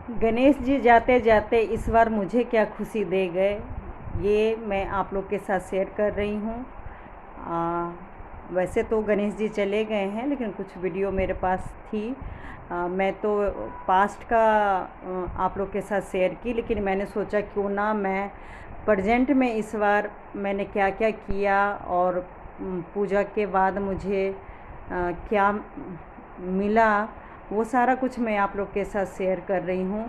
गणेश जी जाते जाते इस बार मुझे क्या खुशी दे गए, ये मैं आप लोग के साथ शेयर कर रही हूँ। वैसे तो गणेश जी चले गए हैं, लेकिन कुछ वीडियो मेरे पास थी। मैं तो पास्ट का आप लोग के साथ शेयर की, लेकिन मैंने सोचा क्यों ना मैं प्रेजेंट में इस बार मैंने क्या क्या किया और पूजा के बाद मुझे क्या मिला, वो सारा कुछ मैं आप लोग के साथ शेयर कर रही हूँ।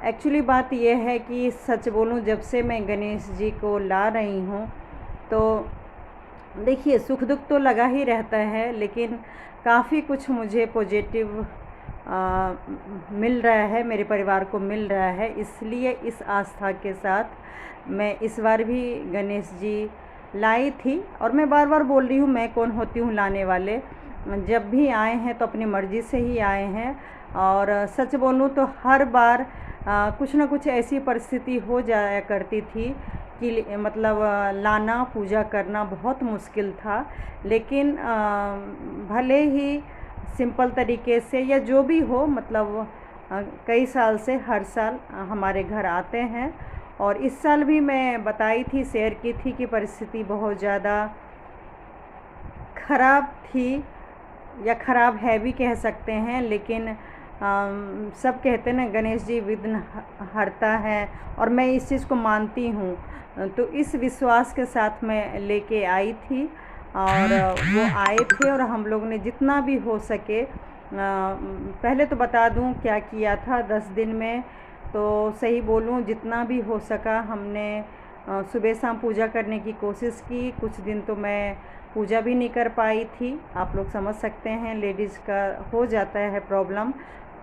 एक्चुअली बात यह है कि सच बोलूँ, जब से मैं गणेश जी को ला रही हूँ तो देखिए सुख दुख तो लगा ही रहता है, लेकिन काफ़ी कुछ मुझे पॉजिटिव मिल रहा है, मेरे परिवार को मिल रहा है। इसलिए इस आस्था के साथ मैं इस बार भी गणेश जी लाई थी। और मैं बार बार बोल रही हूँ, मैं कौन होती हूँ लाने वाले। जब भी आए हैं तो अपनी मर्ज़ी से ही आए हैं। और सच बोलूँ तो हर बार कुछ ना कुछ ऐसी परिस्थिति हो जाया करती थी कि मतलब लाना पूजा करना बहुत मुश्किल था। लेकिन भले ही सिंपल तरीके से या जो भी हो, मतलब कई साल से हर साल हमारे घर आते हैं। और इस साल भी मैं बताई थी, शेयर की थी कि परिस्थिति बहुत ज़्यादा ख़राब थी, या ख़राब है भी कह सकते हैं। लेकिन सब कहते हैं ना, गणेश जी विघ्न हरता है, और मैं इस चीज़ को मानती हूँ। तो इस विश्वास के साथ मैं लेके आई थी, और वो आए थे और हम लोग ने जितना भी हो सके, पहले तो बता दूँ क्या किया था 10 दिन में। तो सही बोलूँ, जितना भी हो सका हमने सुबह शाम पूजा करने की कोशिश की। कुछ दिन तो मैं पूजा भी नहीं कर पाई थी, आप लोग समझ सकते हैं, लेडीज़ का हो जाता है प्रॉब्लम।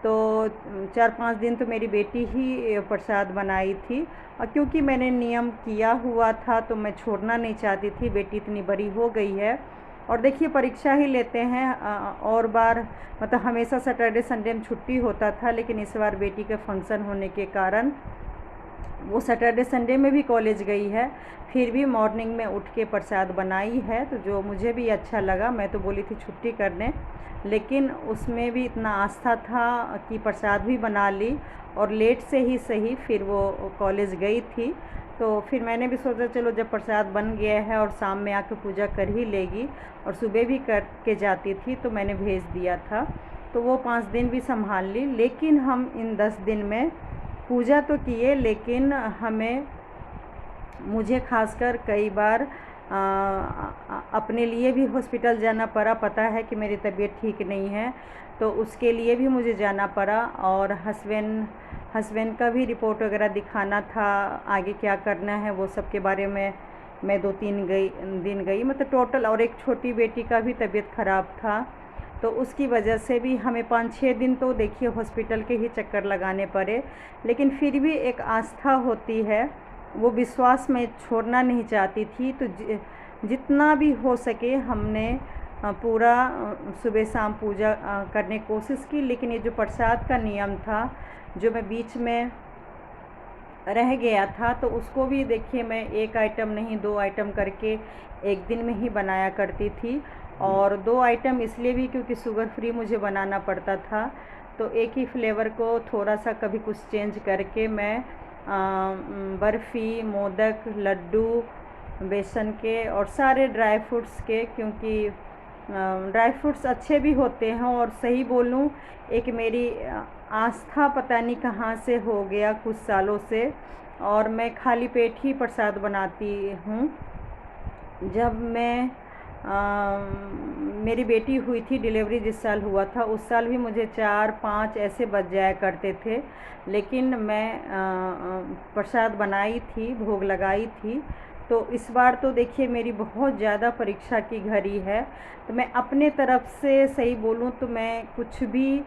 तो 4-5 दिन तो मेरी बेटी ही प्रसाद बनाई थी। और क्योंकि मैंने नियम किया हुआ था तो मैं छोड़ना नहीं चाहती थी, बेटी इतनी बड़ी हो गई है। और देखिए परीक्षा ही लेते हैं, और बार मतलब हमेशा सैटरडे संडे में छुट्टी होता था, लेकिन इस बार बेटी के फंक्शन होने के कारण वो सैटरडे संडे में भी कॉलेज गई है, फिर भी मॉर्निंग में उठ के प्रसाद बनाई है। तो जो मुझे भी अच्छा लगा, मैं तो बोली थी छुट्टी करने, लेकिन उसमें भी इतना आस्था था कि प्रसाद भी बना ली, और लेट से ही सही फिर वो कॉलेज गई थी। तो फिर मैंने भी सोचा चलो जब प्रसाद बन गया है और शाम में आके पूजा कर ही लेगी, और सुबह भी कर के जाती थी, तो मैंने भेज दिया था। तो वो 5 दिन भी संभाल ली। लेकिन हम इन 10 दिन में पूजा तो किए, लेकिन मुझे खासकर कई बार अपने लिए भी हॉस्पिटल जाना पड़ा। पता है कि मेरी तबीयत ठीक नहीं है, तो उसके लिए भी मुझे जाना पड़ा। और हस्बैंड का भी रिपोर्ट वगैरह दिखाना था, आगे क्या करना है वो सब के बारे में मैं 2-3 दिन गई, मतलब टोटल। और एक छोटी बेटी का भी तबीयत ख़राब था, तो उसकी वजह से भी हमें 5-6 दिन तो देखिए हॉस्पिटल के ही चक्कर लगाने पड़े। लेकिन फिर भी एक आस्था होती है, वो विश्वास मैं छोड़ना नहीं चाहती थी। तो जितना भी हो सके हमने पूरा सुबह शाम पूजा करने की कोशिश की। लेकिन ये जो प्रसाद का नियम था, जो मैं बीच में रह गया था, तो उसको भी देखिए मैं 1 आइटम नहीं 2 आइटम करके एक दिन में ही बनाया करती थी। और 2 आइटम इसलिए भी क्योंकि शुगर फ्री मुझे बनाना पड़ता था, तो एक ही फ्लेवर को थोड़ा सा कभी कुछ चेंज करके मैं बर्फ़ी, मोदक, लड्डू बेसन के और सारे ड्राई फ्रूट्स के, क्योंकि ड्राई फ्रूट्स अच्छे भी होते हैं। और सही बोलूँ, एक मेरी आस्था पता नहीं कहाँ से हो गया कुछ सालों से, और मैं खाली पेट ही प्रसाद बनाती हूँ। जब मैं मेरी बेटी हुई थी, डिलीवरी जिस साल हुआ था, उस साल भी मुझे 4-5 ऐसे बज जाया करते थे, लेकिन मैं प्रसाद बनाई थी, भोग लगाई थी। तो इस बार तो देखिए मेरी बहुत ज़्यादा परीक्षा की घड़ी है। तो मैं अपने तरफ से सही बोलूँ तो मैं कुछ भी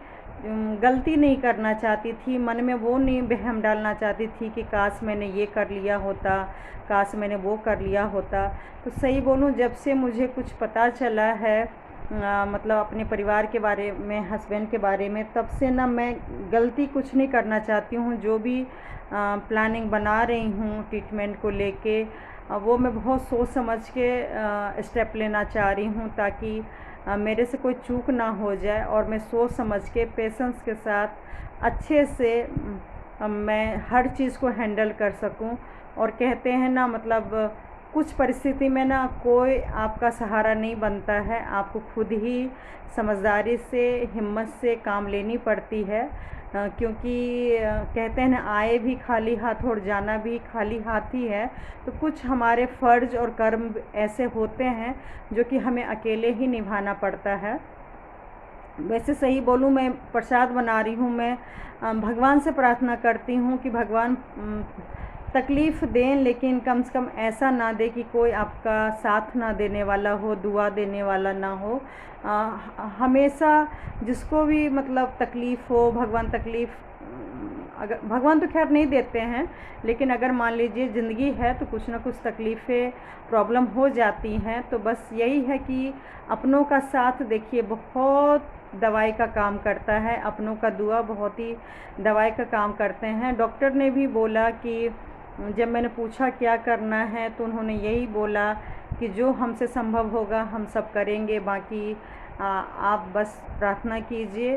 गलती नहीं करना चाहती थी, मन में वो नहीं वहम डालना चाहती थी कि काश मैंने ये कर लिया होता, काश मैंने वो कर लिया होता। तो सही बोलूँ, जब से मुझे कुछ पता चला है मतलब अपने परिवार के बारे में, हस्बैंड के बारे में, तब से ना मैं गलती कुछ नहीं करना चाहती हूँ। जो भी प्लानिंग बना रही हूँ ट्रीटमेंट को लेके, वो मैं बहुत सोच समझ के स्टेप लेना चाह रही हूँ, ताकि मेरे से कोई चूक ना हो जाए और मैं सोच समझ के पेशेंस के साथ अच्छे से मैं हर चीज़ को हैंडल कर सकूं। और कहते हैं ना, मतलब कुछ परिस्थिति में ना कोई आपका सहारा नहीं बनता है, आपको खुद ही समझदारी से, हिम्मत से काम लेनी पड़ती है। क्योंकि कहते हैं ना, आए भी खाली हाथ और जाना भी खाली हाथ ही है। तो कुछ हमारे फ़र्ज़ और कर्म ऐसे होते हैं जो कि हमें अकेले ही निभाना पड़ता है। वैसे सही बोलूँ, मैं प्रसाद बना रही हूँ, मैं भगवान से प्रार्थना करती हूँ कि भगवान तकलीफ़ दें, लेकिन कम से कम ऐसा ना दे कि कोई आपका साथ ना देने वाला हो, दुआ देने वाला ना हो। हमेशा जिसको भी मतलब तकलीफ़ हो, भगवान तकलीफ़, अगर भगवान तो खैर नहीं देते हैं, लेकिन अगर मान लीजिए ज़िंदगी है तो कुछ ना कुछ तकलीफ़ें, प्रॉब्लम हो जाती हैं। तो बस यही है कि अपनों का साथ देखिए बहुत दवाई का काम करता है, अपनों का दुआ बहुत ही दवाई का काम करते हैं। डॉक्टर ने भी बोला कि जब मैंने पूछा क्या करना है तो उन्होंने यही बोला कि जो हमसे संभव होगा हम सब करेंगे, बाकी आप बस प्रार्थना कीजिए,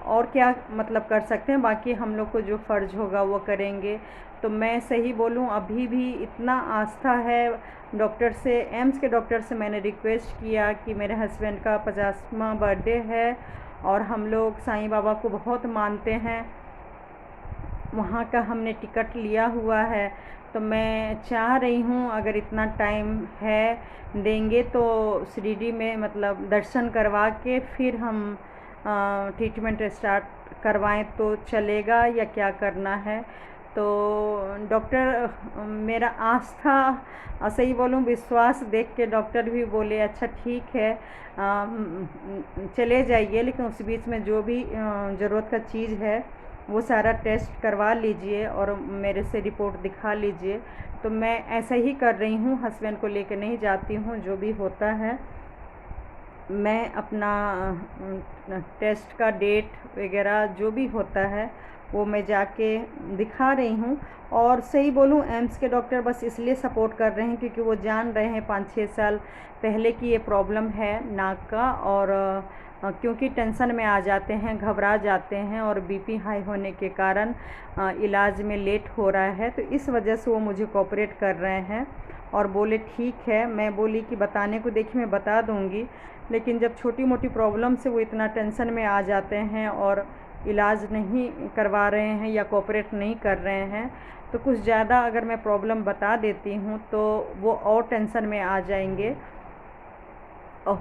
और क्या मतलब कर सकते हैं, बाकी हम लोग को जो फ़र्ज़ होगा वो करेंगे। तो मैं सही बोलूँ, अभी भी इतना आस्था है डॉक्टर से, एम्स के डॉक्टर से मैंने रिक्वेस्ट किया कि मेरे हस्बैंड का 50वां बर्थडे है और हम लोग साईं बाबा को बहुत मानते हैं, वहाँ का हमने टिकट लिया हुआ है। तो मैं चाह रही हूँ अगर इतना टाइम है, देंगे तो शिरडी में मतलब दर्शन करवा के फिर हम ट्रीटमेंट स्टार्ट करवाएं तो चलेगा या क्या करना है। तो डॉक्टर, मेरा आस्था, सही बोलूँ विश्वास देख के डॉक्टर भी बोले अच्छा ठीक है, चले जाइए, लेकिन उस बीच में जो भी ज़रूरत का चीज़ है वो सारा टेस्ट करवा लीजिए और मेरे से रिपोर्ट दिखा लीजिए। तो मैं ऐसा ही कर रही हूँ, हस्बैंड को लेकर नहीं जाती हूँ, जो भी होता है मैं अपना टेस्ट का डेट वगैरह जो भी होता है वो मैं जाके दिखा रही हूँ। और सही बोलूँ, एम्स के डॉक्टर बस इसलिए सपोर्ट कर रहे हैं क्योंकि वो जान रहे हैं 5-6 साल पहले की ये प्रॉब्लम है नाक का, और क्योंकि टेंशन में आ जाते हैं, घबरा जाते हैं और बीपी हाई होने के कारण इलाज में लेट हो रहा है। तो इस वजह से वो मुझे कोऑपरेट कर रहे हैं और बोले ठीक है। मैं बोली कि बताने को देखिए मैं बता दूंगी, लेकिन जब छोटी मोटी प्रॉब्लम से वो इतना टेंशन में आ जाते हैं और इलाज नहीं करवा रहे हैं या कोऑपरेट नहीं कर रहे हैं, तो कुछ ज़्यादा अगर मैं प्रॉब्लम बता देती हूँ तो वो और टेंशन में आ जाएंगे।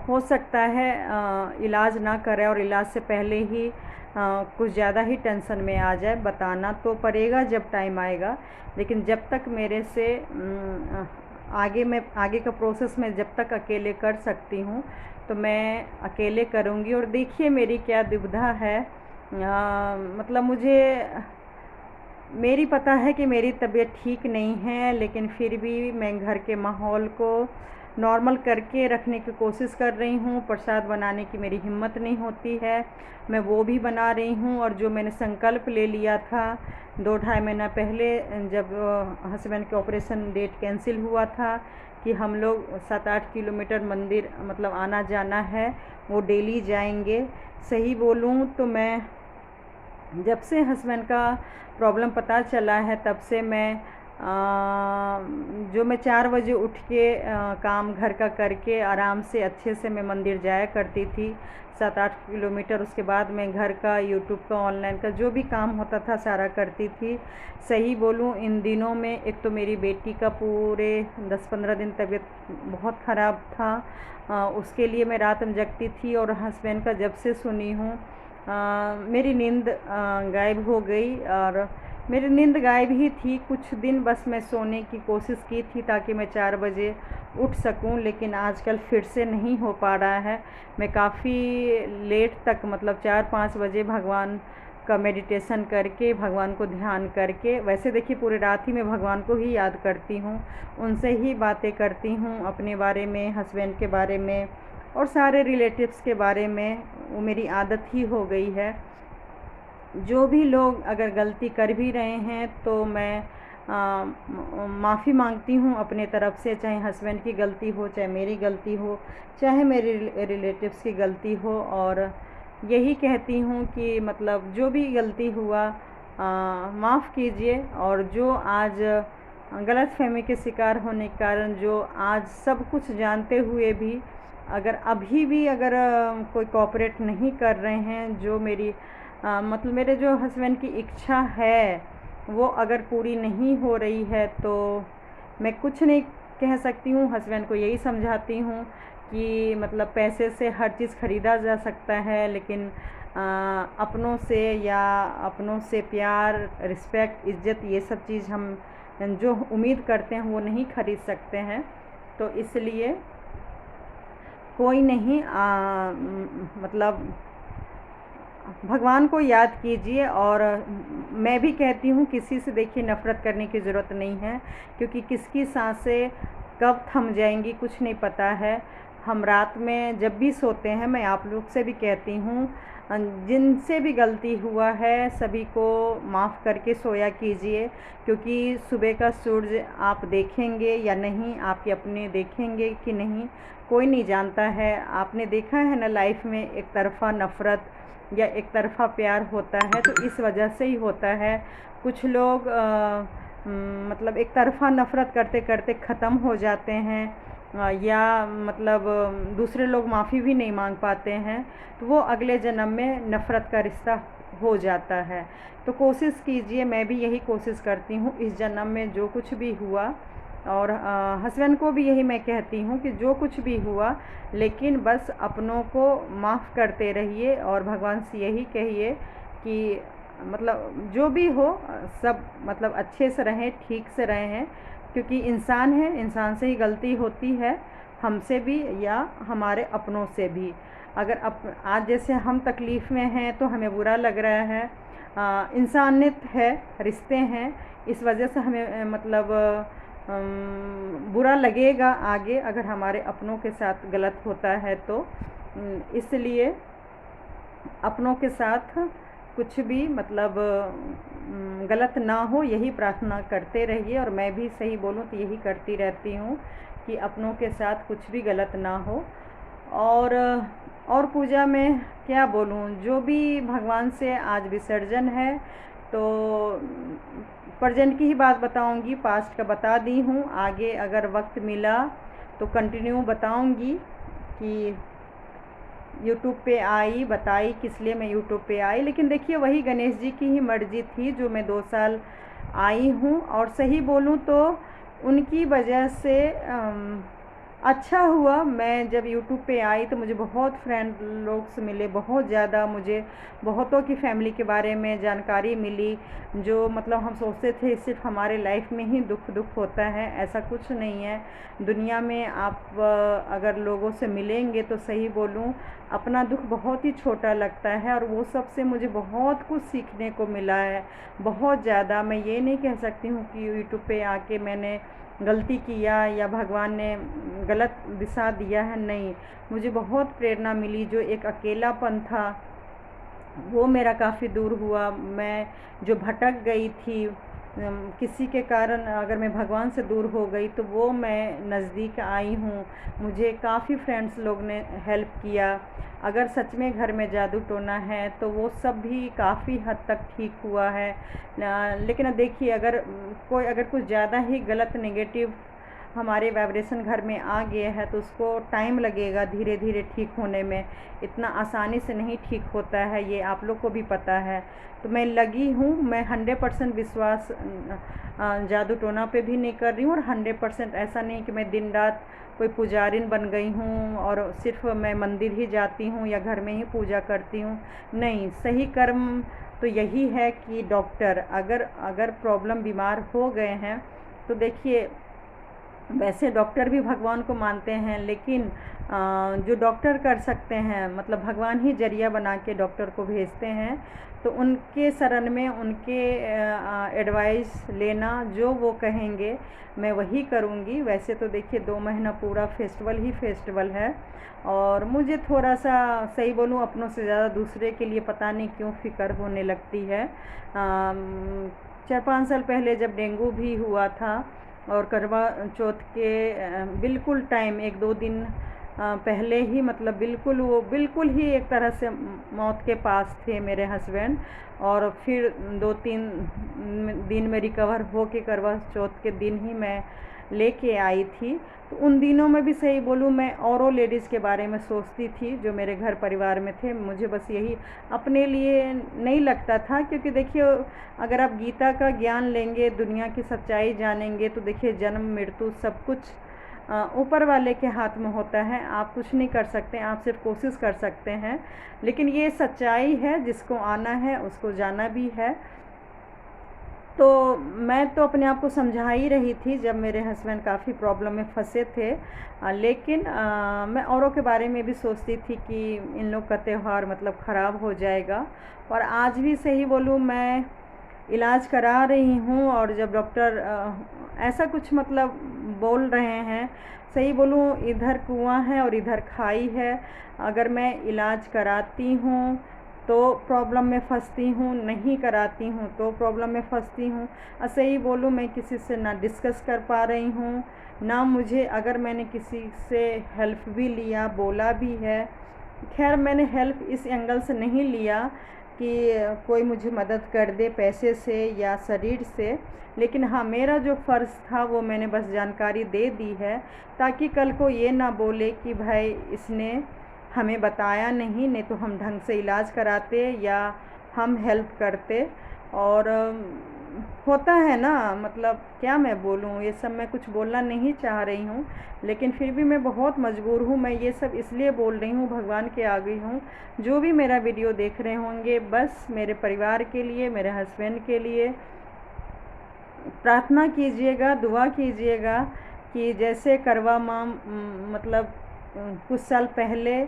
हो सकता है इलाज ना करें और इलाज से पहले ही कुछ ज़्यादा ही टेंशन में आ जाए। बताना तो पड़ेगा जब टाइम आएगा, लेकिन जब तक मेरे से आगे का प्रोसेस मैं जब तक अकेले कर सकती हूँ तो मैं अकेले करूँगी। और देखिए मेरी क्या दुविधा है, मतलब मेरी पता है कि मेरी तबीयत ठीक नहीं है, लेकिन फिर भी मैं घर के माहौल को नॉर्मल करके रखने की कोशिश कर रही हूँ। प्रसाद बनाने की मेरी हिम्मत नहीं होती है, मैं वो भी बना रही हूँ। और जो मैंने संकल्प ले लिया था 2-2.5 महीना पहले, जब हस्बैंड के ऑपरेशन डेट कैंसिल हुआ था कि हम लोग 7-8 किलोमीटर मंदिर मतलब आना जाना है, वो डेली जाएंगे। सही बोलूँ तो मैं जब से हस्बैंड का प्रॉब्लम पता चला है तब से मैं जो मैं 4 बजे उठ के काम घर का करके आराम से अच्छे से मैं मंदिर जाया करती थी 7-8 किलोमीटर। उसके बाद मैं घर का, यूट्यूब का, ऑनलाइन का जो भी काम होता था सारा करती थी। सही बोलूँ इन दिनों में एक तो मेरी बेटी का पूरे 10-15 दिन तबीयत बहुत ख़राब था, उसके लिए मैं रात में जगती थी। और हस्बैंड का जब से सुनी हूँ मेरी नींद गायब हो गई, और मेरी नींद गायब ही थी। कुछ दिन बस मैं सोने की कोशिश की थी ताकि मैं 4 बजे उठ सकूं, लेकिन आजकल फिर से नहीं हो पा रहा है। मैं काफ़ी लेट तक मतलब 4-5 बजे भगवान का मेडिटेशन करके, भगवान को ध्यान करके, वैसे देखिए पूरी रात ही मैं भगवान को ही याद करती हूँ, उनसे ही बातें करती हूँ अपने बारे में, हस्बैंड के बारे में और सारे रिलेटिव्स के बारे में। वो मेरी आदत ही हो गई है। जो भी लोग अगर गलती कर भी रहे हैं तो मैं माफ़ी मांगती हूँ अपने तरफ से, चाहे हस्बैंड की गलती हो, चाहे मेरी गलती हो, चाहे मेरे रिलेटिव्स की गलती हो। और यही कहती हूँ कि मतलब जो भी गलती हुआ माफ़ कीजिए। और जो आज गलतफ़हमी के शिकार होने के कारण जो आज सब कुछ जानते हुए भी अगर अभी भी अगर कोई कोऑपरेट नहीं कर रहे हैं, जो मेरी मतलब मेरे जो हस्बैंड की इच्छा है वो अगर पूरी नहीं हो रही है, तो मैं कुछ नहीं कह सकती हूँ। हस्बैंड को यही समझाती हूँ कि मतलब पैसे से हर चीज़ ख़रीदा जा सकता है, लेकिन अपनों से या अपनों से प्यार, रिस्पेक्ट, इज़्ज़त, ये सब चीज़ हम जो उम्मीद करते हैं वो नहीं ख़रीद सकते हैं। तो इसलिए कोई नहीं, मतलब भगवान को याद कीजिए। और मैं भी कहती हूँ किसी से देखिए नफ़रत करने की ज़रूरत नहीं है, क्योंकि किसकी सांसें कब थम जाएंगी कुछ नहीं पता है। हम रात में जब भी सोते हैं, मैं आप लोग से भी कहती हूँ, जिनसे भी गलती हुआ है सभी को माफ़ करके सोया कीजिए, क्योंकि सुबह का सूरज आप देखेंगे या नहीं, आपके अपने देखेंगे कि नहीं, कोई नहीं जानता है। आपने देखा है ना, लाइफ में एक तरफ़ा नफ़रत या एक तरफ़ा प्यार होता है, तो इस वजह से ही होता है। कुछ लोग मतलब एक तरफ़ा नफ़रत करते करते ख़त्म हो जाते हैं, या मतलब दूसरे लोग माफ़ी भी नहीं मांग पाते हैं, तो वो अगले जन्म में नफ़रत का रिश्ता हो जाता है। तो कोशिश कीजिए, मैं भी यही कोशिश करती हूँ इस जन्म में जो कुछ भी हुआ। और हस्बैंड को भी यही मैं कहती हूँ कि जो कुछ भी हुआ, लेकिन बस अपनों को माफ़ करते रहिए और भगवान से यही कहिए कि मतलब जो भी हो सब मतलब अच्छे से रहें, ठीक से रहें, क्योंकि इंसान है, इंसान से ही गलती होती है, हमसे भी या हमारे अपनों से भी। अगर आज जैसे हम तकलीफ़ में हैं तो हमें बुरा लग रहा है, इंसानियत है, रिश्ते हैं, इस वजह से हमें मतलब बुरा लगेगा आगे अगर हमारे अपनों के साथ गलत होता है तो। इसलिए अपनों के साथ कुछ भी मतलब गलत ना हो, यही प्रार्थना करते रहिए। और मैं भी सही बोलूँ तो यही करती रहती हूँ कि अपनों के साथ कुछ भी गलत ना हो। और पूजा में क्या बोलूँ, जो भी भगवान से आज विसर्जन है, तो प्रेजेंट की ही बात बताऊंगी, पास्ट का बता दी हूँ। आगे अगर वक्त मिला तो कंटिन्यू बताऊंगी कि यूट्यूब पे आई, बताई किस लिए मैं यूट्यूब पे आई। लेकिन देखिए वही गणेश जी की ही मर्ज़ी थी जो मैं 2 साल आई हूँ। और सही बोलूँ तो उनकी वजह से अच्छा हुआ। मैं जब यूट्यूब पे आई तो मुझे बहुत फ्रेंड लोग से मिले, बहुत ज़्यादा मुझे बहुतों की फ़ैमिली के बारे में जानकारी मिली, जो मतलब हम सोचते थे सिर्फ हमारे लाइफ में ही दुख होता है, ऐसा कुछ नहीं है। दुनिया में आप अगर लोगों से मिलेंगे तो सही बोलूँ अपना दुख बहुत ही छोटा लगता है। और वो सब से मुझे बहुत कुछ सीखने को मिला है, बहुत ज़्यादा। मैं ये नहीं कह सकती हूँ कि यूट्यूब पे आके मैंने गलती किया या भगवान ने गलत दिशा दिया है, नहीं। मुझे बहुत प्रेरणा मिली, जो एक अकेलापन था वो मेरा काफ़ी दूर हुआ। मैं जो भटक गई थी किसी के कारण, अगर मैं भगवान से दूर हो गई तो वो मैं नज़दीक आई हूँ। मुझे काफ़ी फ्रेंड्स लोग ने हेल्प किया। अगर सच में घर में जादू टोना है तो वो सब भी काफ़ी हद तक ठीक हुआ है। लेकिन देखिए अगर कुछ ज़्यादा ही गलत नेगेटिव हमारे वाइब्रेशन घर में आ गया है तो उसको टाइम लगेगा धीरे धीरे ठीक होने में, इतना आसानी से नहीं ठीक होता है, ये आप लोग को भी पता है। तो मैं लगी हूँ, मैं 100% विश्वास जादू टोना पे भी नहीं कर रही हूँ। और 100% ऐसा नहीं कि मैं दिन रात कोई पुजारिन बन गई हूँ और सिर्फ मैं मंदिर ही जाती हूँ या घर में ही पूजा करती हूँ, नहीं। सही कर्म तो यही है कि डॉक्टर अगर प्रॉब्लम बीमार हो गए हैं तो देखिए वैसे डॉक्टर भी भगवान को मानते हैं, लेकिन जो डॉक्टर कर सकते हैं मतलब भगवान ही जरिया बना के डॉक्टर को भेजते हैं, तो उनके शरण में उनके एडवाइस लेना, जो वो कहेंगे मैं वही करूँगी। वैसे तो देखिए 2 महीना पूरा फेस्टिवल ही फेस्टिवल है, और मुझे थोड़ा सा सही बोलूँ अपनों से ज़्यादा दूसरे के लिए पता नहीं क्यों फ़िक्र होने लगती है। 4-5 साल पहले जब डेंगू भी हुआ था और करवा चौथ के बिल्कुल टाइम 1-2 दिन पहले ही मतलब बिल्कुल ही एक तरह से मौत के पास थे मेरे हस्बैंड। और फिर 2-3 दिन में रिकवर हो के करवा चौथ के दिन ही मैं लेके आई थी। तो उन दिनों में भी सही बोलूँ मैं औरों लेडीज़ के बारे में सोचती थी जो मेरे घर परिवार में थे। मुझे बस यही अपने लिए नहीं लगता था, क्योंकि देखिए अगर आप गीता का ज्ञान लेंगे, दुनिया की सच्चाई जानेंगे, तो देखिए जन्म मृत्यु सब कुछ ऊपर वाले के हाथ में होता है। आप कुछ नहीं कर सकते, आप सिर्फ कोशिश कर सकते हैं। लेकिन ये सच्चाई है, जिसको आना है उसको जाना भी है। तो मैं तो अपने आप को समझा ही रही थी जब मेरे हस्बैंड काफ़ी प्रॉब्लम में फंसे थे। लेकिन मैं औरों के बारे में भी सोचती थी कि इन लोग का त्यौहार मतलब ख़राब हो जाएगा। और आज भी सही बोलूँ मैं इलाज करा रही हूँ, और जब डॉक्टर ऐसा कुछ मतलब बोल रहे हैं, सही बोलूँ इधर कुआं है और इधर खाई है। अगर मैं इलाज कराती हूँ तो प्रॉब्लम में फंसती हूँ, नहीं कराती हूँ तो प्रॉब्लम में फंसती हूँ। सही बोलूँ मैं किसी से ना डिस्कस कर पा रही हूँ, ना मुझे, अगर मैंने किसी से हेल्प भी लिया, बोला भी है, खैर मैंने हेल्प इस एंगल से नहीं लिया कि कोई मुझे मदद कर दे पैसे से या शरीर से। लेकिन हाँ, मेरा जो फ़र्ज़ था वो मैंने बस जानकारी दे दी है, ताकि कल को ये ना बोले कि भाई इसने हमें बताया नहीं तो हम ढंग से इलाज कराते या हम हेल्प करते। और होता है ना, मतलब क्या मैं बोलूँ, ये सब मैं कुछ बोलना नहीं चाह रही हूँ, लेकिन फिर भी मैं बहुत मजबूर हूँ। मैं ये सब इसलिए बोल रही हूँ, भगवान के आगे हूँ। जो भी मेरा वीडियो देख रहे होंगे, बस मेरे परिवार के लिए, मेरे हस्बैंड के लिए प्रार्थना कीजिएगा, दुआ कीजिएगा कि जैसे करवा माँ मतलब कुछ साल पहले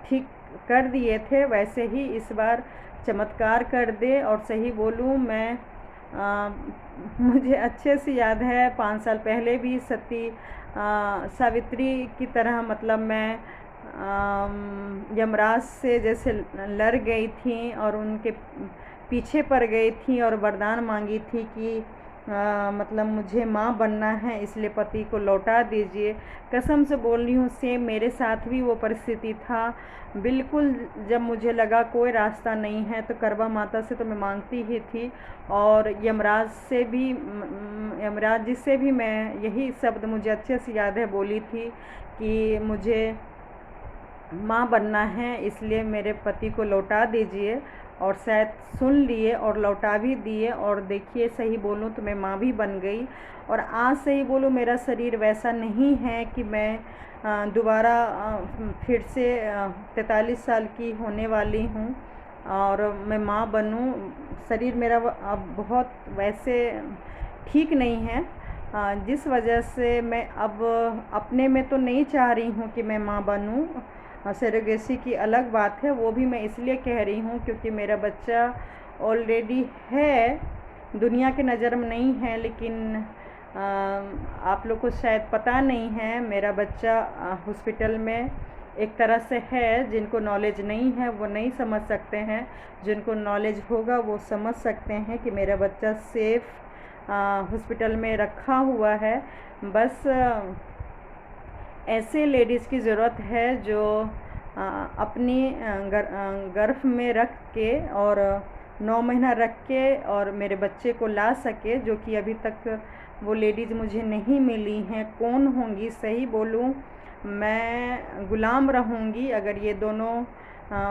ठीक कर दिए थे, वैसे ही इस बार चमत्कार कर दे। और सही बोलूँ मैं मुझे अच्छे से याद है 5 साल पहले भी सती सावित्री की तरह मतलब मैं यमराज से जैसे लड़ गई थी और उनके पीछे पड़ गई थी और वरदान मांगी थी कि मतलब मुझे माँ बनना है, इसलिए पति को लौटा दीजिए। कसम से बोल रही हूँ, सेम मेरे साथ भी वो परिस्थिति था। बिल्कुल जब मुझे लगा कोई रास्ता नहीं है तो करवा माता से तो मैं मांगती ही थी, और यमराज जी से भी मैं यही शब्द मुझे अच्छे से याद है बोली थी कि मुझे माँ बनना है, इसलिए मेरे पति को लौटा दीजिए। और शायद सुन लिए और लौटा भी दिए, और देखिए सही बोलूँ तो मैं माँ भी बन गई। और आज सही बोलूँ मेरा शरीर वैसा नहीं है कि मैं दोबारा फिर से 43 साल की होने वाली हूँ और मैं माँ बनूँ। शरीर मेरा अब बहुत वैसे ठीक नहीं है, जिस वजह से मैं अब अपने में तो नहीं चाह रही हूँ कि मैं माँ बनूँ। सरोगेसी की अलग बात है, वो भी मैं इसलिए कह रही हूँ क्योंकि मेरा बच्चा ऑलरेडी है, दुनिया के नज़र में नहीं है। लेकिन आप लोग को शायद पता नहीं है, मेरा बच्चा हॉस्पिटल में एक तरह से है। जिनको नॉलेज नहीं है वो नहीं समझ सकते हैं, जिनको नॉलेज होगा वो समझ सकते हैं कि मेरा बच्चा सेफ हॉस्पिटल में रखा हुआ है। बस ऐसे लेडीज़ की ज़रूरत है जो अपनी गर्भ में रख के और 9 महीना रख के और मेरे बच्चे को ला सके, जो कि अभी तक वो लेडीज़ मुझे नहीं मिली हैं। कौन होंगी? सही बोलूँ मैं गुलाम रहूँगी अगर ये दोनों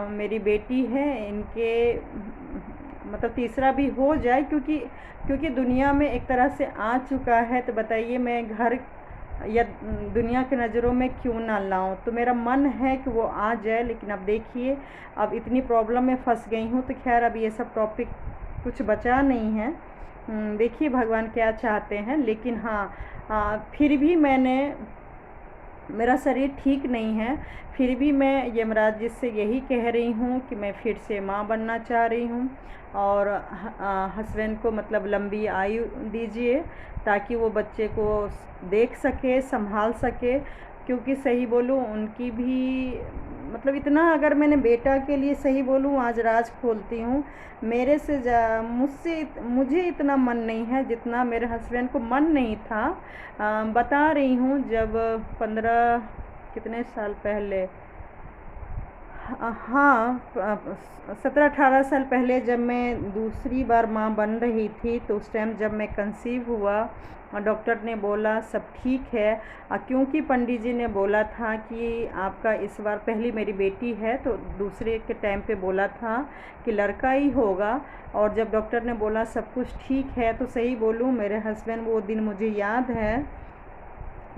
मेरी बेटी है, इनके मतलब तीसरा भी हो जाए, क्योंकि दुनिया में एक तरह से आ चुका है। तो बताइए मैं घर या दुनिया के नज़रों में क्यों ना लाऊं। तो मेरा मन है कि वो आ जाए, लेकिन अब देखिए अब इतनी प्रॉब्लम में फंस गई हूँ। तो खैर अब ये सब टॉपिक कुछ बचा नहीं है, देखिए भगवान क्या चाहते हैं। लेकिन हाँ, फिर भी मेरा शरीर ठीक नहीं है, फिर भी मैं यमराज जी से यही कह रही हूँ कि मैं फिर से माँ बनना चाह रही हूँ। और हस्बैंड को मतलब लंबी आयु दीजिए ताकि वो बच्चे को देख सके, संभाल सके। क्योंकि सही बोलूँ उनकी भी मतलब इतना अगर मैंने बेटा के लिए सही बोलूँ आज राज खोलती हूँ, मुझे इतना मन नहीं है जितना मेरे हस्बैंड को मन नहीं था। बता रही हूँ जब 15 कितने साल पहले, हाँ 17-18 साल पहले जब मैं दूसरी बार माँ बन रही थी, तो उस टाइम जब मैं कंसीव हुआ, डॉक्टर ने बोला सब ठीक है। क्योंकि पंडित जी ने बोला था कि आपका इस बार, पहली मेरी बेटी है तो दूसरे के टाइम पे बोला था कि लड़का ही होगा, और जब डॉक्टर ने बोला सब कुछ ठीक है, तो सही बोलूँ मेरे हस्बैंड, वो दिन मुझे याद है,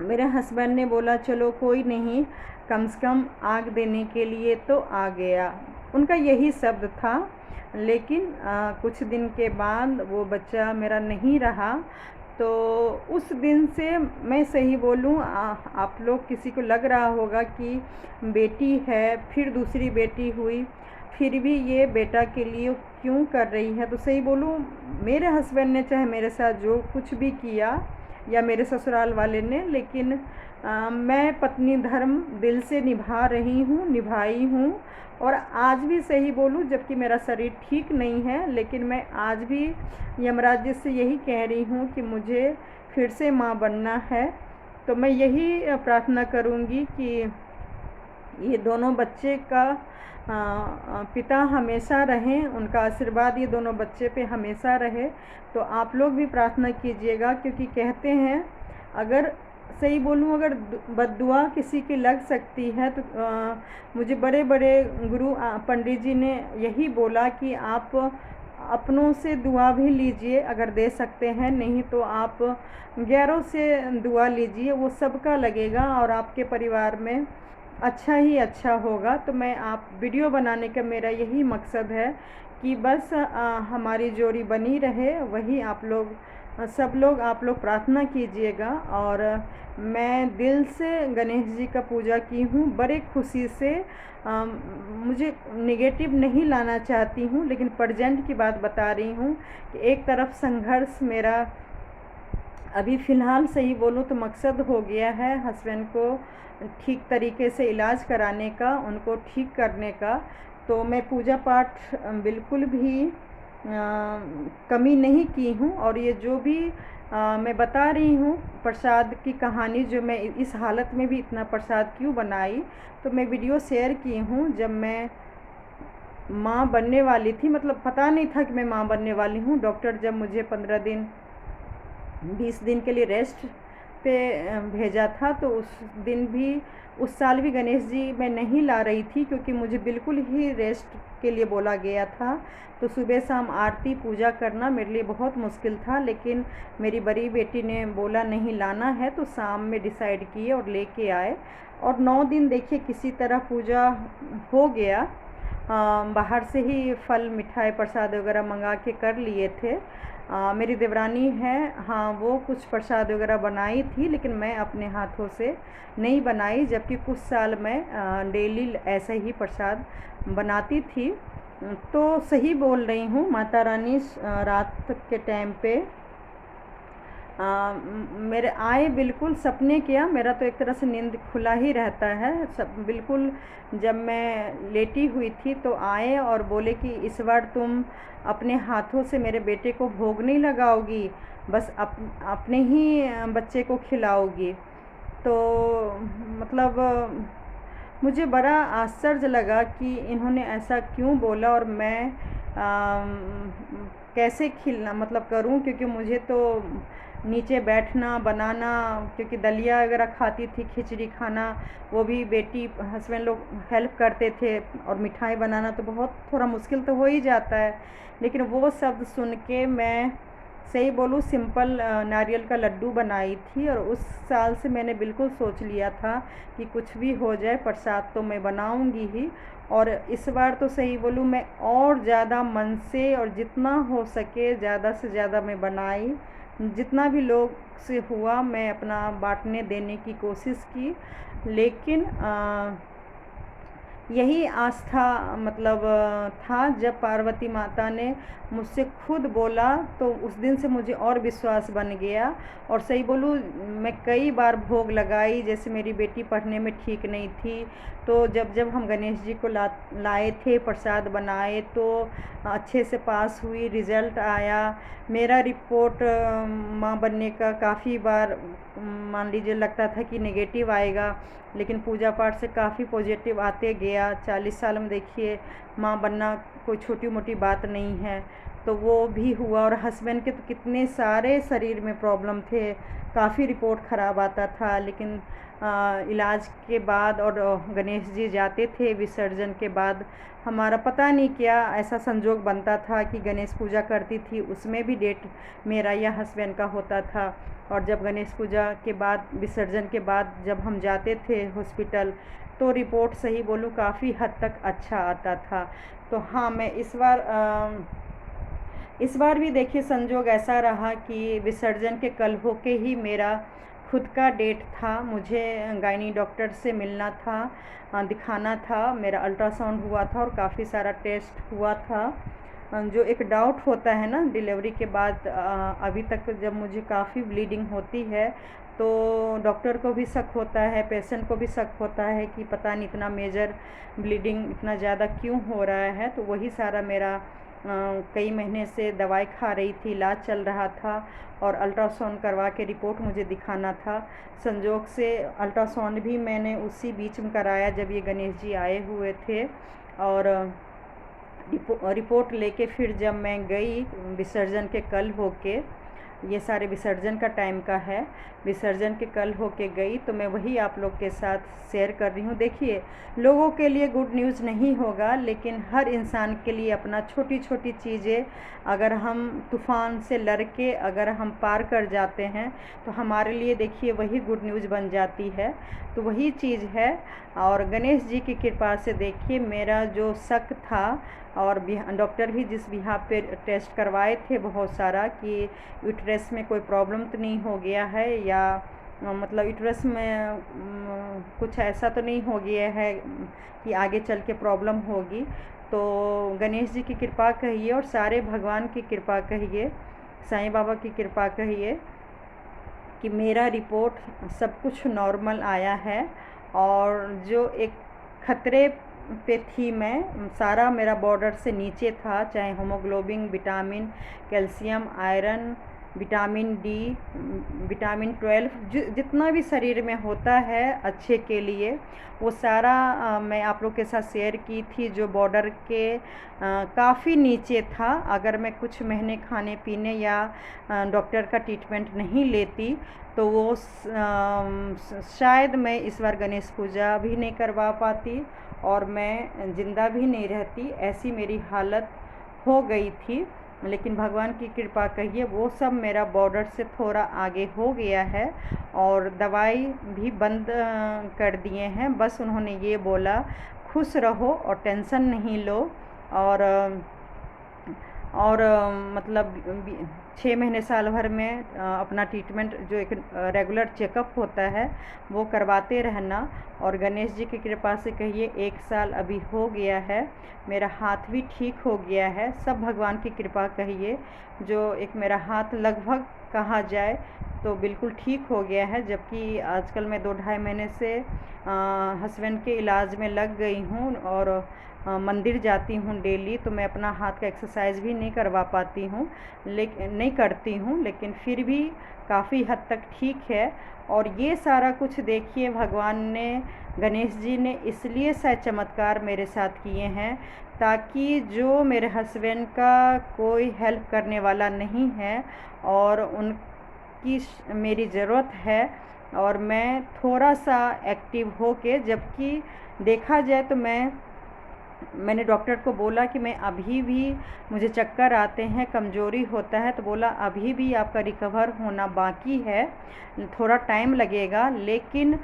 मेरे हस्बैंड ने बोला चलो कोई नहीं, कम से कम आग देने के लिए तो आ गया, उनका यही शब्द था। लेकिन कुछ दिन के बाद वो बच्चा मेरा नहीं रहा। तो उस दिन से मैं सही बोलूँ, आप लोग किसी को लग रहा होगा कि बेटी है फिर दूसरी बेटी हुई, फिर भी ये बेटा के लिए क्यों कर रही है। तो सही बोलूँ, मेरे हस्बैंड ने चाहे मेरे साथ जो कुछ भी किया या मेरे ससुराल वाले ने, लेकिन मैं पत्नी धर्म दिल से निभा रही हूँ, निभाई हूँ। और आज भी सही बोलूँ, जबकि मेरा शरीर ठीक नहीं है, लेकिन मैं आज भी यमराज जी से यही कह रही हूँ कि मुझे फिर से माँ बनना है। तो मैं यही प्रार्थना करूँगी कि ये दोनों बच्चे का पिता हमेशा रहें, उनका आशीर्वाद ये दोनों बच्चे पे हमेशा रहे। तो आप लोग भी प्रार्थना कीजिएगा, क्योंकि कहते हैं अगर सही बोलूँ, अगर बद्दुआ किसी की लग सकती है तो मुझे बड़े बड़े गुरु पंडित जी ने यही बोला कि आप अपनों से दुआ भी लीजिए अगर दे सकते हैं, नहीं तो आप गैरों से दुआ लीजिए, वो सबका लगेगा और आपके परिवार में अच्छा ही अच्छा होगा। तो मैं आप वीडियो बनाने का मेरा यही मकसद है कि बस हमारी जोड़ी बनी रहे, वही आप लोग सब लोग आप लोग प्रार्थना कीजिएगा। और मैं दिल से गणेश जी का पूजा की हूँ बड़े खुशी से। मुझे नेगेटिव नहीं लाना चाहती हूँ, लेकिन प्रेजेंट की बात बता रही हूँ कि एक तरफ संघर्ष मेरा अभी फ़िलहाल सही बोलूँ तो मकसद हो गया है हस्बैंड को ठीक तरीके से इलाज कराने का, उनको ठीक करने का। तो मैं पूजा पाठ बिल्कुल भी कमी नहीं की हूँ। और ये जो भी मैं बता रही हूँ प्रसाद की कहानी, जो मैं इस हालत में भी इतना प्रसाद क्यों बनाई, तो मैं वीडियो शेयर की हूँ। जब मैं माँ बनने वाली थी, मतलब पता नहीं था कि मैं माँ बनने वाली हूँ, डॉक्टर जब मुझे 15 दिन 20 दिन के लिए रेस्ट पे भेजा था, तो उस साल भी गणेश जी मैं नहीं ला रही थी, क्योंकि मुझे बिल्कुल ही रेस्ट के लिए बोला गया था। तो सुबह शाम आरती पूजा करना मेरे लिए बहुत मुश्किल था, लेकिन मेरी बड़ी बेटी ने बोला नहीं लाना है, तो शाम में डिसाइड किए और लेके आए। और 9 दिन देखिए किसी तरह पूजा हो गया। बाहर से ही फल मिठाई प्रसाद वगैरह मंगा के कर लिए थे। मेरी देवरानी है, हाँ वो कुछ प्रसाद वगैरह बनाई थी, लेकिन मैं अपने हाथों से नहीं बनाई, जबकि कुछ साल मैं डेली ऐसा ही प्रसाद बनाती थी। तो सही बोल रही हूँ, माता रानी रात के टाइम पे मेरे आए, बिल्कुल सपने किया, मेरा तो एक तरह से नींद खुला ही रहता है सब बिल्कुल। जब मैं लेटी हुई थी तो आए और बोले कि इस बार तुम अपने हाथों से मेरे बेटे को भोग नहीं लगाओगी, बस अपने ही बच्चे को खिलाओगी। तो मतलब मुझे बड़ा आश्चर्य लगा कि इन्होंने ऐसा क्यों बोला, और मैं कैसे खिलना मतलब करूं, क्योंकि मुझे तो नीचे बैठना बनाना, क्योंकि दलिया वगैरह खाती थी, खिचड़ी खाना वो भी बेटी हस्बैंड लोग हेल्प करते थे, और मिठाई बनाना तो बहुत थोड़ा मुश्किल तो हो ही जाता है। लेकिन वो शब्द सुन के मैं सही बोलूँ सिंपल नारियल का लड्डू बनाई थी, और उस साल से मैंने बिल्कुल सोच लिया था कि कुछ भी हो जाए प्रसाद तो मैं बनाऊंगी ही। और इस बार तो सही बोलूँ मैं और ज़्यादा मन से, और जितना हो सके ज़्यादा से ज़्यादा मैं बनाई, जितना भी लोग से हुआ मैं अपना बांटने देने की कोशिश की। लेकिन यही आस्था मतलब था। जब पार्वती माता ने मुझसे खुद बोला तो उस दिन से मुझे और विश्वास बन गया। और सही बोलूँ, मैं कई बार भोग लगाई। जैसे मेरी बेटी पढ़ने में ठीक नहीं थी, तो जब जब हम गणेश जी को लाए थे, प्रसाद बनाए, तो अच्छे से पास हुई, रिज़ल्ट आया। मेरा रिपोर्ट माँ बनने का काफ़ी बार मान लीजिए लगता था कि नेगेटिव आएगा, लेकिन पूजा पाठ से काफ़ी पॉजिटिव आते गया। 40 साल में देखिए, माँ बनना कोई छोटी मोटी बात नहीं है। तो वो भी हुआ। और हस्बैंड के तो कितने सारे शरीर में प्रॉब्लम थे, काफ़ी रिपोर्ट ख़राब आता था, लेकिन इलाज के बाद और गणेश जी जाते थे विसर्जन के बाद। हमारा पता नहीं क्या ऐसा संजोग बनता था कि गणेश पूजा करती थी, उसमें भी डेट मेरा या हस्बैंड का होता था। और जब गणेश पूजा के बाद, विसर्जन के बाद जब हम जाते थे हॉस्पिटल, तो रिपोर्ट सही बोलूँ काफ़ी हद तक अच्छा आता था। तो हाँ, मैं इस बार भी देखिए संजोग ऐसा रहा कि विसर्जन के कल होके ही मेरा खुद का डेट था। मुझे गायनी डॉक्टर से मिलना था, दिखाना था। मेरा अल्ट्रासाउंड हुआ था और काफ़ी सारा टेस्ट हुआ था। जो एक डाउट होता है ना डिलीवरी के बाद, अभी तक जब मुझे काफ़ी ब्लीडिंग होती है, तो डॉक्टर को भी शक होता है, पेशेंट को भी शक होता है कि पता नहीं इतना मेजर ब्लीडिंग इतना ज़्यादा क्यों हो रहा है। तो वही सारा मेरा कई महीने से दवाई खा रही थी, इलाज चल रहा था, और अल्ट्रासाउंड करवा के रिपोर्ट मुझे दिखाना था। संजोग से अल्ट्रासाउंड भी मैंने उसी बीच में कराया जब ये गणेश जी आए हुए थे। और रिपोर्ट लेके फिर जब मैं गई विसर्जन के कल होके, ये सारे विसर्जन का टाइम का है, विसर्जन के कल होके गई, तो मैं वही आप लोग के साथ शेयर कर रही हूँ। देखिए, लोगों के लिए गुड न्यूज़ नहीं होगा, लेकिन हर इंसान के लिए अपना छोटी छोटी चीज़ें अगर हम तूफ़ान से लड़ के अगर हम पार कर जाते हैं, तो हमारे लिए देखिए वही गुड न्यूज़ बन जाती है। तो वही चीज़ है। और गणेश जी की कृपा से देखिए, मेरा जो शक था, और डॉक्टर भी जिस बिहाफ पे टेस्ट करवाए थे बहुत सारा कि यूट्रस में कोई प्रॉब्लम तो नहीं हो गया है, या मतलब यूट्रस में कुछ ऐसा तो नहीं हो गया है कि आगे चल के प्रॉब्लम होगी। तो गणेश जी की कृपा कहिए और सारे भगवान की कृपा कहिए, साईं बाबा की कृपा कहिए कि मेरा रिपोर्ट सब कुछ नॉर्मल आया है। और जो एक खतरे पे थी मैं, सारा मेरा बॉर्डर से नीचे था, चाहे haemoglobin, vitamin, calcium, iron, vitamin D, vitamin 12, जितना भी शरीर में होता है अच्छे के लिए, वो सारा मैं आप लोग के साथ शेयर की थी। जो बॉर्डर के काफ़ी नीचे था, अगर मैं कुछ महीने खाने पीने या डॉक्टर का ट्रीटमेंट नहीं लेती, तो वो शायद मैं इस बार गणेश पूजा भी नहीं करवा पाती और मैं ज़िंदा भी नहीं रहती, ऐसी मेरी हालत हो गई थी। लेकिन भगवान की कृपा कहिए, वो सब मेरा बॉर्डर से थोड़ा आगे हो गया है, और दवाई भी बंद कर दिए हैं। बस उन्होंने ये बोला, खुश रहो और टेंशन नहीं लो। और मतलब 6 महीने साल भर में अपना ट्रीटमेंट, जो एक रेगुलर चेकअप होता है, वो करवाते रहना। और गणेश जी की कृपा से कहिए 1 साल अभी हो गया है, मेरा हाथ भी ठीक हो गया है। सब भगवान की कृपा कहिए। जो एक मेरा हाथ लगभग कहा जाए तो बिल्कुल ठीक हो गया है, जबकि आजकल मैं 2-2.5 महीने से हस्बैंड के इलाज में लग गई हूँ, और मंदिर जाती हूँ डेली, तो मैं अपना हाथ का एक्सरसाइज भी नहीं करवा पाती हूँ, लेकिन नहीं करती हूँ, लेकिन फिर भी काफ़ी हद तक ठीक है। और ये सारा कुछ देखिए भगवान ने, गणेश जी ने इसलिए शायद चमत्कार मेरे साथ किए हैं, ताकि जो मेरे हस्बैंड का कोई हेल्प करने वाला नहीं है और उनकी मेरी ज़रूरत है, और मैं थोड़ा सा एक्टिव होके, जबकि देखा जाए तो मैंने डॉक्टर को बोला कि मैं अभी भी, मुझे चक्कर आते हैं, कमज़ोरी होता है, तो बोला अभी भी आपका रिकवर होना बाकी है, थोड़ा टाइम लगेगा, लेकिन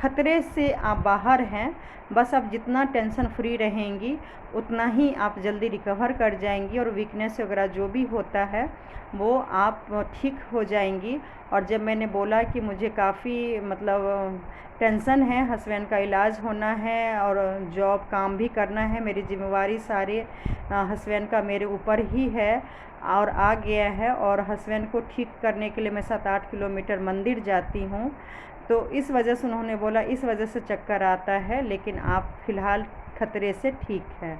ख़तरे से आप बाहर हैं। बस आप जितना टेंशन फ्री रहेंगी उतना ही आप जल्दी रिकवर कर जाएंगी, और वीकनेस वगैरह जो भी होता है वो आप ठीक हो जाएंगी। और जब मैंने बोला कि मुझे काफ़ी मतलब टेंशन है, हस्बैंड का इलाज होना है और जॉब काम भी करना है। मेरी जिम्मेवारी सारे हस्बैंड का मेरे ऊपर ही है और आ गया है। और हस्बैंड को ठीक करने के लिए मैं 7-8 किलोमीटर मंदिर जाती हूँ। तो इस वजह से उन्होंने बोला इस वजह से चक्कर आता है, लेकिन आप फ़िलहाल खतरे से ठीक है।